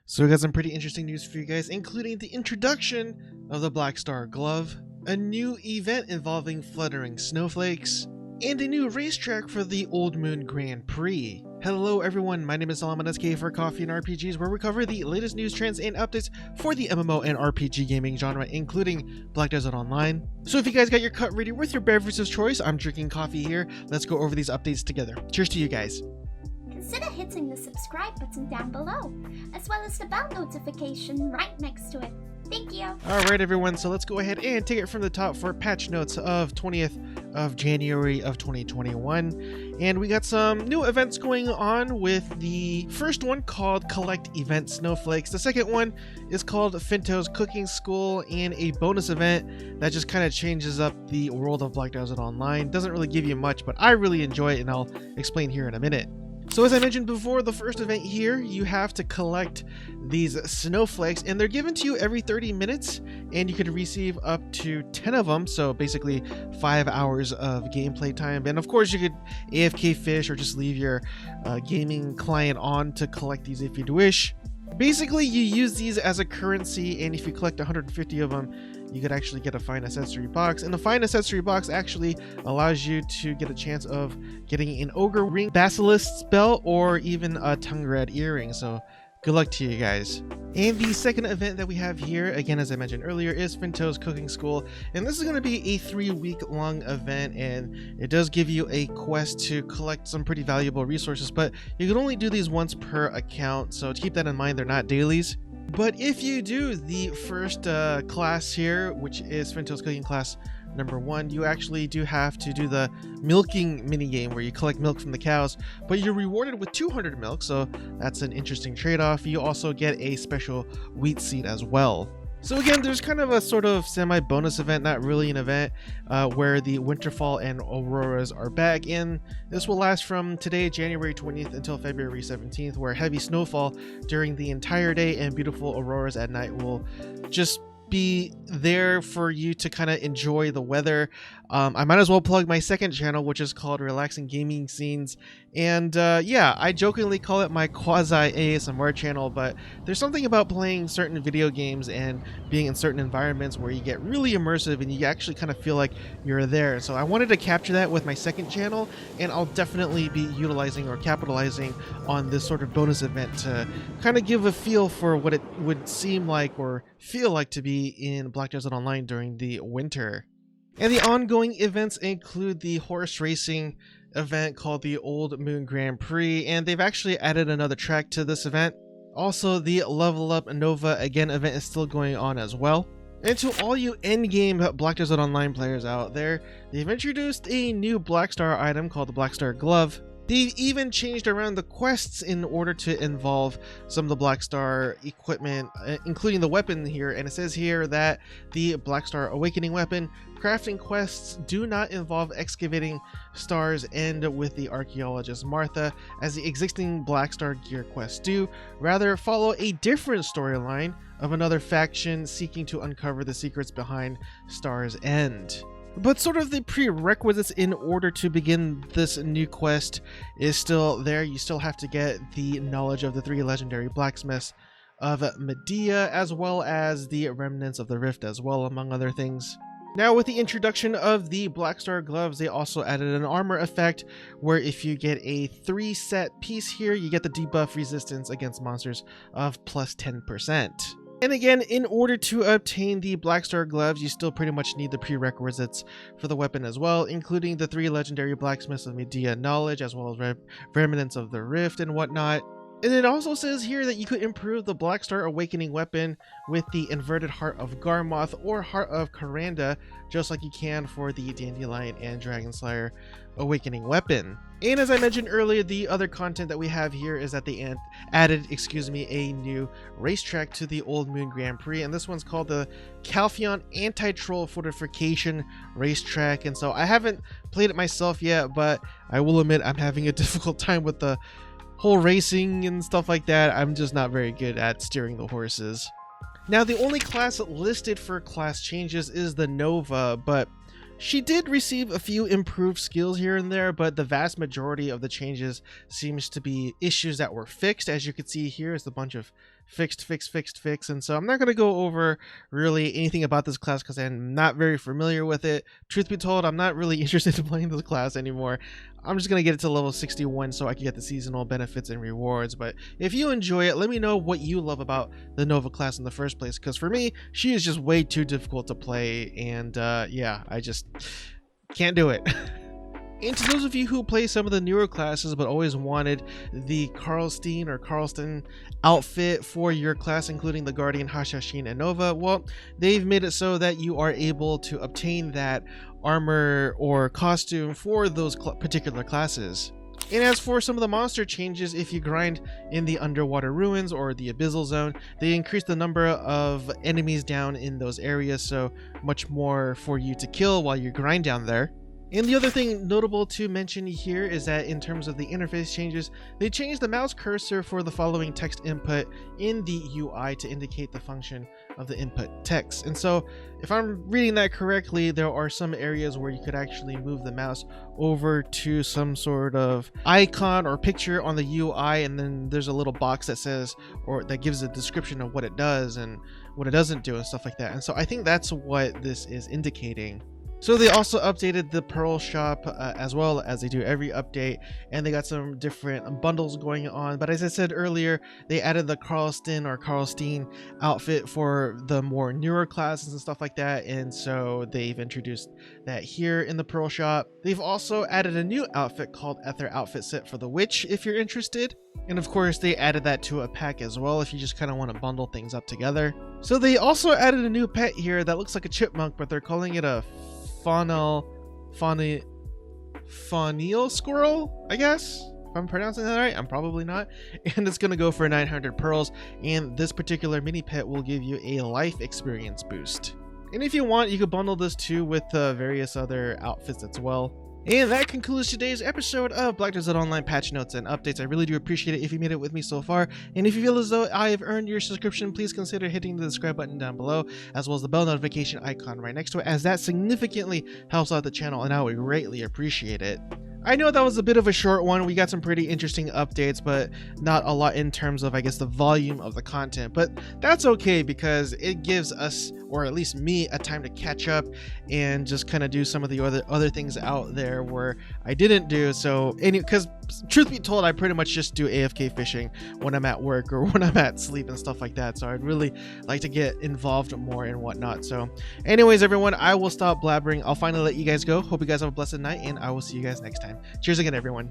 So we got some pretty interesting news for you guys, including the introduction of the Blackstar Glove, a new event involving Fluttering Snowflakes, and a new racetrack for the Old Moon Grand Prix. Hello everyone, my name is Solomon SK for Coffee and RPGs, where we cover the latest news, trends, and updates for the MMO and RPG gaming genre, including Black Desert Online. So if you guys got your cut ready with your beverage of choice, I'm drinking coffee here. Let's go over these updates together. Cheers to you guys. Consider hitting the subscribe button down below, as well as the bell notification right next to it. Thank you. Alright everyone, so let's go ahead and take it from the top for patch notes of 20th of January of 2021. And we got some new events going on, with the first one called Collect Event Snowflakes. The second one is called Finto's Cooking School, and a bonus event that just kind of changes up the world of Black Desert Online. Doesn't really give you much, but I really enjoy it, and I'll explain here in a minute. So as I mentioned before, the first event here, you have to collect these snowflakes, and they're given to you every 30 minutes, and you could receive up to 10 of them, so basically 5 hours of gameplay time. And of course you could AFK-fish or just leave your gaming client on to collect these if you'd wish. Basically you use these as a currency, and if you collect 150 of them, you could actually get a fine accessory box, and the fine accessory box actually allows you to get a chance of getting an ogre ring, basilisk spell, or even a tongue red earring. So good luck to you guys. And the second event that we have here, again as I mentioned earlier, is Finto's Cooking School, and this is going to be a 3-week long event, and it does give you a quest to collect some pretty valuable resources, but you can only do these once per account, so keep that in mind. They're not dailies. But if you do the first class here, which is Finto's Cooking class number 1, you actually do have to do the milking minigame where you collect milk from the cows, but you're rewarded with 200 milk, so that's an interesting trade-off. You also get a special wheat seed as well. So again, there's kind of a sort of semi-bonus event, not really an event, where the Winterfall and Auroras are back, and this will last from today, January 20th, until February 17th, where heavy snowfall during the entire day and beautiful auroras at night will just be there for you to kind of enjoy the weather. I might as well plug my second channel, which is called Relaxing Gaming Scenes, and yeah, I jokingly call it my quasi-ASMR channel, but there's something about playing certain video games and being in certain environments where you get really immersive and you actually kind of feel like you're there. So I wanted to capture that with my second channel, and I'll definitely be utilizing or capitalizing on this sort of bonus event to kind of give a feel for what it would seem like or feel like to be in Black Desert Online during the winter. And the ongoing events include the horse racing event called the Old Moon Grand Prix, and they've actually added another track to this event. Also, the Level Up Nova Again event is still going on as well. And to all you endgame Black Desert Online players out there, they've introduced a new Blackstar item called the Blackstar Glove. They've even changed around the quests in order to involve some of the Blackstar equipment, including the weapon here, and it says here that the Blackstar Awakening Weapon crafting quests do not involve excavating stars and with the archaeologist Martha, as the existing Blackstar gear quests do. Rather, follow a different storyline of another faction seeking to uncover the secrets behind Star's End. But sort of the prerequisites in order to begin this new quest is still there. You still have to get the knowledge of the 3 legendary blacksmiths of Medina, as well as the remnants of the rift as well, among other things. Now, with the introduction of the Blackstar gloves, they also added an armor effect where if you get a 3-set piece here, you get the debuff resistance against monsters of plus 10%. And again, in order to obtain the Blackstar gloves, you still pretty much need the prerequisites for the weapon as well, including the 3 legendary blacksmiths of Medina knowledge, as well as remnants of the rift and whatnot. And it also says here that you could improve the Blackstar Awakening Weapon with the Inverted Heart of Garmoth or Heart of Karanda, just like you can for the Dandelion and Dragonslayer Awakening Weapon. And as I mentioned earlier, the other content that we have here is that they added, a new racetrack to the Old Moon Grand Prix, and this one's called the Calpheon Anti-Troll Fortification Racetrack. And so I haven't played it myself yet, but I will admit I'm having a difficult time with the whole racing and stuff like that. I'm just not very good at steering the horses. Now, the only class listed for class changes is the Nova, but she did receive a few improved skills here and there, but the vast majority of the changes seems to be issues that were fixed. As you can see here is a bunch of fixed. And so I'm not going to go over really anything about this class because I'm not very familiar with it. Truth be told, I'm not really interested in playing this class anymore. I'm just going to get it to level 61 so I can get the seasonal benefits and rewards. But if you enjoy it, let me know what you love about the Nova class in the first place, because for me, she is just way too difficult to play, and yeah, I just can't do it. And to those of you who play some of the newer classes but always wanted the Karlstein or Karlstein outfit for your class, including the Guardian, Hashashin, and Nova, well, they've made it so that you are able to obtain that armor or costume for those particular classes. And as for some of the monster changes, if you grind in the underwater ruins or the abyssal zone, they increase the number of enemies down in those areas, so much more for you to kill while you grind down there. And the other thing notable to mention here is that in terms of the interface changes, they changed the mouse cursor for the following text input in the UI to indicate the function of the input text. And so if I'm reading that correctly, there are some areas where you could actually move the mouse over to some sort of icon or picture on the UI, and then there's a little box that says, or that gives a description of what it does and what it doesn't do and stuff like that. And so I think that's what this is indicating. So they also updated the Pearl shop as well, as they do every update, and they got some different bundles going on. But as I said earlier, they added the Karlstein or Karlstein outfit for the more newer classes and stuff like that, and so they've introduced that here in the Pearl shop. They've also added a new outfit called Ether Outfit Set for the Witch, if you're interested. And of course, they added that to a pack as well if you just kind of want to bundle things up together. So they also added a new pet here that looks like a chipmunk, but they're calling it a faunal squirrel, I guess. If I'm pronouncing that right, I'm probably not. And it's going to go for 900 pearls, and this particular mini pet will give you a life experience boost. And if you want, you could bundle this too with various other outfits as well. And that concludes today's episode of Black Desert Online patch notes and updates. I really do appreciate it if you made it with me so far. And if you feel as though I have earned your subscription, please consider hitting the subscribe button down below, as well as the bell notification icon right next to it, as that significantly helps out the channel and I would greatly appreciate it. I know that was a bit of a short one. We got some pretty interesting updates, but not a lot in terms of, I guess, the volume of the content. But that's okay, because it gives us, or at least me, a time to catch up and just kind of do some of the other things out there where I didn't do. So, because truth be told, I pretty much just do AFK fishing when I'm at work or when I'm at sleep and stuff like that. So I'd really like to get involved more and whatnot. So anyways, everyone, I will stop blabbering. I'll finally let you guys go. Hope you guys have a blessed night, and I will see you guys next time. Cheers again, everyone.